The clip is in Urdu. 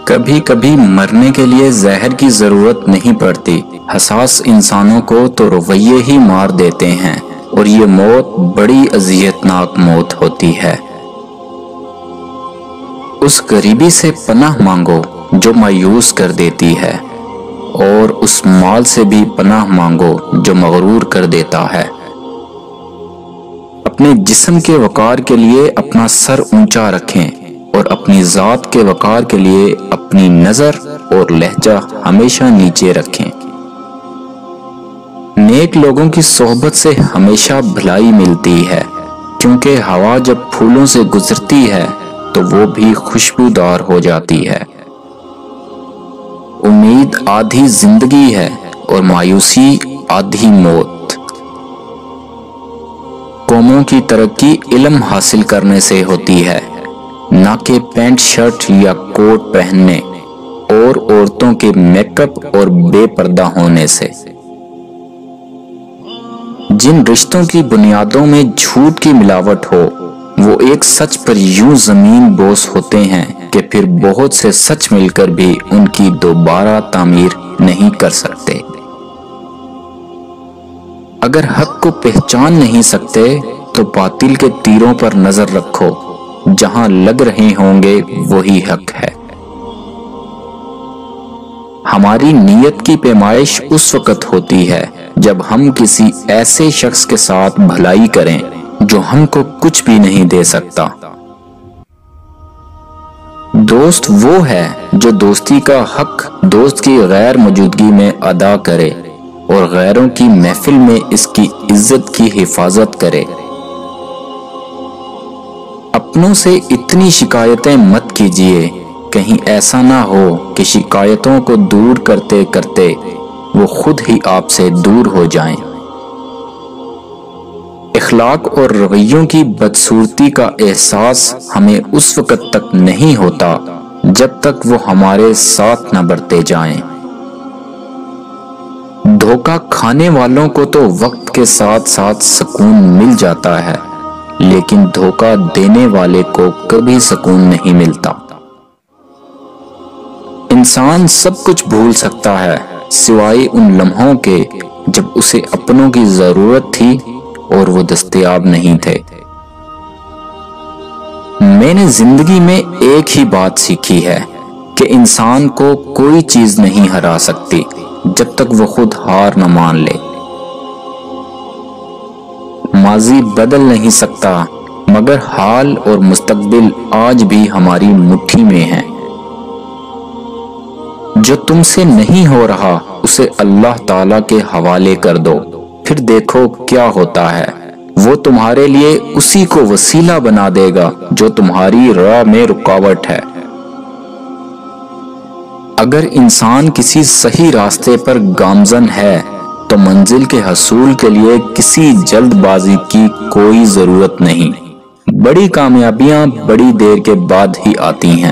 کبھی کبھی مرنے کے لیے زہر کی ضرورت نہیں پڑتی، حساس انسانوں کو تو رویے ہی مار دیتے ہیں، اور یہ موت بڑی اذیتناک موت ہوتی ہے۔ اس غریبی سے پناہ مانگو جو مایوس کر دیتی ہے، اور اس مال سے بھی پناہ مانگو جو مغرور کر دیتا ہے۔ اپنے جسم کے وقار کے لیے اپنا سر اونچا رکھیں، اور اپنی ذات کے وقار کے لیے اپنی نظر اور لہجہ ہمیشہ نیچے رکھیں۔ نیک لوگوں کی صحبت سے ہمیشہ بھلائی ملتی ہے، کیونکہ ہوا جب پھولوں سے گزرتی ہے تو وہ بھی خوشبودار ہو جاتی ہے۔ امید آدھی زندگی ہے اور مایوسی آدھی موت۔ قوموں کی ترقی علم حاصل کرنے سے ہوتی ہے، نہ کہ پینٹ شرٹ یا کوٹ پہننے اور عورتوں کے میک اپ اور بے پردہ ہونے سے۔ جن رشتوں کی بنیادوں میں جھوٹ کی ملاوٹ ہو، وہ ایک سچ پر یوں زمین بوس ہوتے ہیں کہ پھر بہت سے سچ مل کر بھی ان کی دوبارہ تعمیر نہیں کر سکتے۔ اگر حق کو پہچان نہیں سکتے تو باطل کے تیروں پر نظر رکھو، جہاں لگ رہے ہوں گے وہی حق ہے۔ ہماری نیت کی پیمائش اس وقت ہوتی ہے جب ہم کسی ایسے شخص کے ساتھ بھلائی کریں جو ہم کو کچھ بھی نہیں دے سکتا۔ دوست وہ ہے جو دوستی کا حق دوست کی غیر موجودگی میں ادا کرے اور غیروں کی محفل میں اس کی عزت کی حفاظت کرے۔ اپنوں سے اتنی شکایتیں مت کیجیے، کہیں ایسا نہ ہو کہ شکایتوں کو دور کرتے کرتے وہ خود ہی آپ سے دور ہو جائیں۔ اخلاق اور رویوں کی بدصورتی کا احساس ہمیں اس وقت تک نہیں ہوتا جب تک وہ ہمارے ساتھ نہ برتے جائیں۔ دھوکہ کھانے والوں کو تو وقت کے ساتھ ساتھ سکون مل جاتا ہے، لیکن دھوکہ دینے والے کو کبھی سکون نہیں ملتا۔ انسان سب کچھ بھول سکتا ہے سوائے ان لمحوں کے جب اسے اپنوں کی ضرورت تھی اور وہ دستیاب نہیں تھے۔ میں نے زندگی میں ایک ہی بات سیکھی ہے کہ انسان کو کوئی چیز نہیں ہرا سکتی جب تک وہ خود ہار نہ مان لے۔ ماضی بدل نہیں سکتا، مگر حال اور مستقبل آج بھی ہماری مٹھی میں ہیں۔ جو تم سے نہیں ہو رہا اسے اللہ تعالیٰ کے حوالے کر دو، پھر دیکھو کیا ہوتا ہے۔ وہ تمہارے لیے اسی کو وسیلہ بنا دے گا جو تمہاری راہ میں رکاوٹ ہے۔ اگر انسان کسی صحیح راستے پر گامزن ہے تو منزل کے حصول کے لیے کسی جلد بازی کی کوئی ضرورت نہیں۔ بڑی کامیابیاں بڑی دیر کے بعد ہی آتی ہیں۔